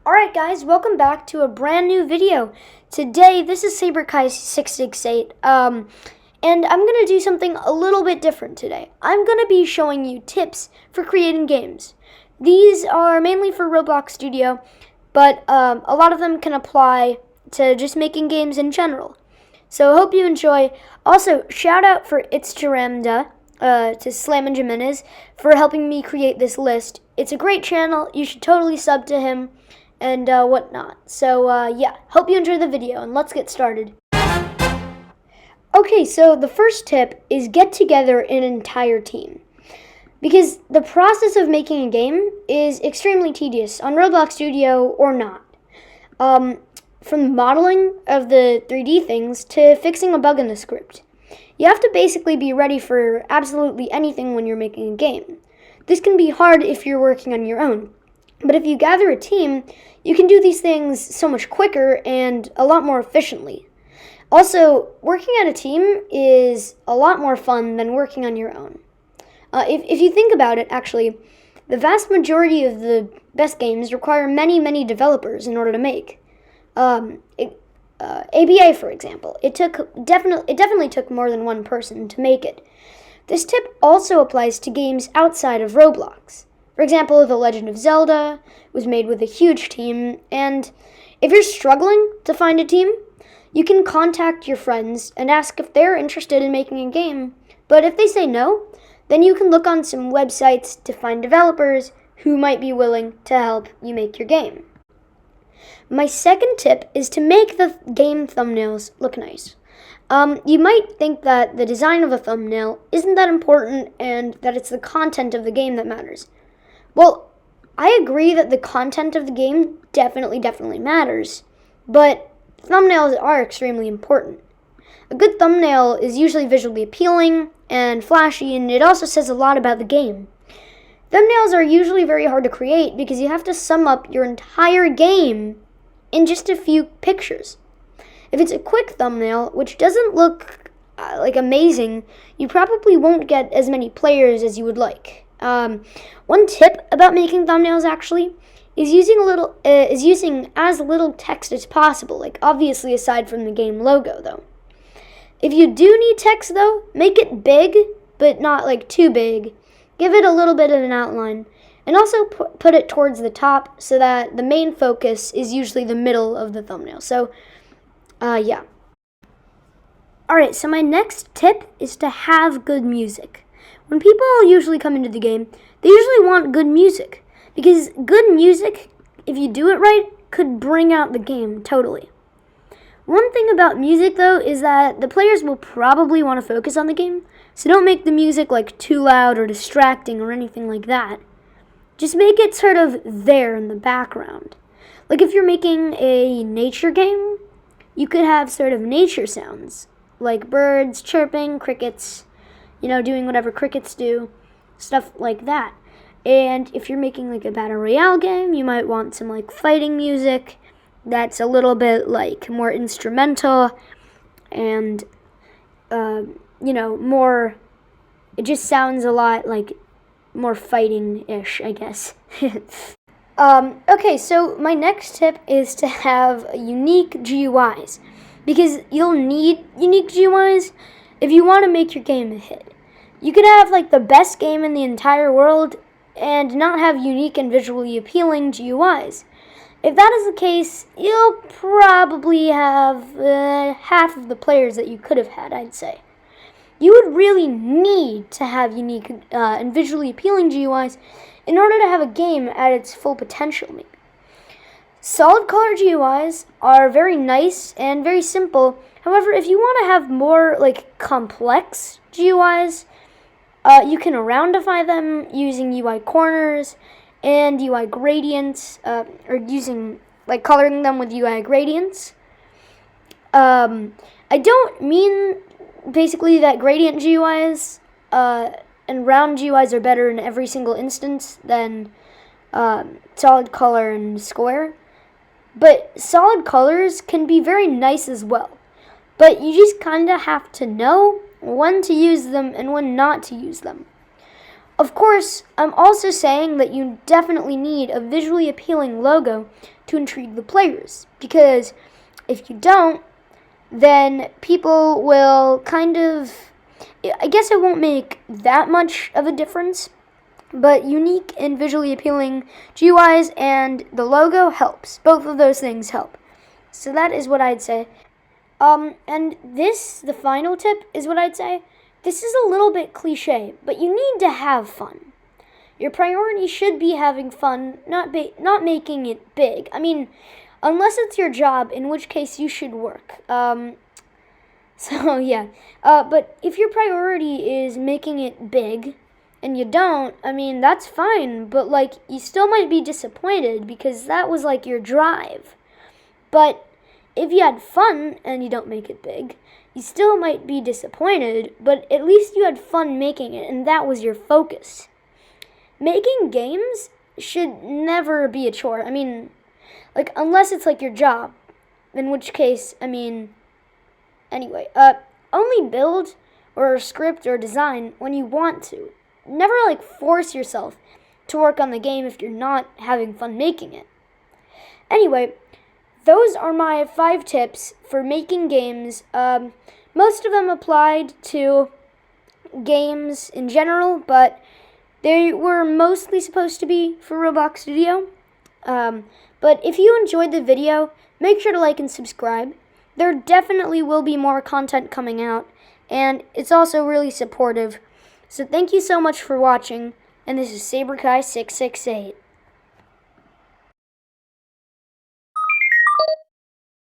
Alright guys, welcome back to a brand new video. Today, this is SaberKai668, and I'm going to do something a little bit different today. I'm going to be showing you tips for creating games. These are mainly for Roblox Studio, but a lot of them can apply to just making games in general. So I hope you enjoy. Also, shout out for It's Jimenez, to Slamon Jimenez for helping me create this list. It's a great channel. You should totally sub to him and whatnot. So yeah, hope you enjoy the video, and let's get started. Okay, so the first tip is get together an entire team. Because the process of making a game is extremely tedious on Roblox Studio or not. From modeling of the 3D things to fixing a bug in the script. You have to basically be ready for absolutely anything when you're making a game. This can be hard if you're working on your own. But if you gather a team, you can do these things so much quicker and a lot more efficiently. Also, working at a team is a lot more fun than working on your own. If you think about it, actually, the vast majority of the best games require many developers in order to make. ABA, for example, it definitely took more than one person to make it. This tip also applies to games outside of Roblox. For example, The Legend of Zelda was made with a huge team, and if you're struggling to find a team, you can contact your friends and ask if they're interested in making a game. But if they say no, then you can look on some websites to find developers who might be willing to help you make your game. My second tip is to make the game thumbnails look nice. You might think that the design of a thumbnail isn't that important and that it's the content of the game that matters. Well, I agree that the content of the game definitely matters, but thumbnails are extremely important. A good thumbnail is usually visually appealing and flashy, and it also says a lot about the game. Thumbnails are usually very hard to create because you have to sum up your entire game in just a few pictures. If it's a quick thumbnail, which doesn't look like amazing, you probably won't get as many players as you would like. One tip about making thumbnails actually is using as little text as possible, like obviously aside from the game logo though. If you do need text though, make it big, but not like too big. Give it a little bit of an outline, and also put it towards the top so that the main focus is usually the middle of the thumbnail. So, yeah. Alright, so my next tip is to have good music. When people usually come into the game, they usually want good music. Because good music, if you do it right, could bring out the game totally. One thing about music, though, is that the players will probably want to focus on the game, so don't make the music like too loud or distracting or anything like that. Just make it sort of there in the background. Like if you're making a nature game, you could have sort of nature sounds, like birds chirping, crickets, doing whatever crickets do, stuff like that. And if you're making like a battle royale game, you might want some like fighting music that's a little bit like more instrumental and more, it just sounds a lot like more fighting-ish, I guess. Okay, so my next tip is to have unique GUIs, because you'll need unique GUIs if you want to make your game a hit. You could have like the best game in the entire world and not have unique and visually appealing GUIs. If that is the case, you'll probably have half of the players that you could have had, I'd say. You would really need to have unique and visually appealing GUIs in order to have a game at its full potential, maybe. Solid color GUIs are very nice and very simple. However, if you want to have more like complex GUIs, you can roundify them using UI corners and UI gradients, or using like coloring them with UI gradients. I don't mean basically that gradient GUIs and round GUIs are better in every single instance than solid color and square. But solid colors can be very nice as well. But you just kind of have to know when to use them and when not to use them. Of course, I'm also saying that you definitely need a visually appealing logo to intrigue the players. Because if you don't, then people will kind of, I guess it won't make that much of a difference, but unique and visually appealing GUIs and the logo helps. Both of those things help. So that is what I'd say. And the final tip is what I'd say. This is a little bit cliche, but you need to have fun. Your priority should be having fun, not making it big. I mean, unless it's your job, in which case you should work. So yeah. But if your priority is making it big, and you don't, I mean, that's fine, but like, you still might be disappointed because that was like your drive. But if you had fun and you don't make it big, you still might be disappointed, but at least you had fun making it, and that was your focus. Making games should never be a chore. I mean, like, unless it's like your job, in which case, I mean, anyway, only build or script or design when you want to. Never, like, force yourself to work on the game if you're not having fun making it. Anyway, those are my 5 tips for making games. Most of them applied to games in general, but they were mostly supposed to be for Roblox Studio. But if you enjoyed the video, make sure to like and subscribe. There definitely will be more content coming out, and it's also really supportive. So thank you so much for watching, and this is SaberKai668.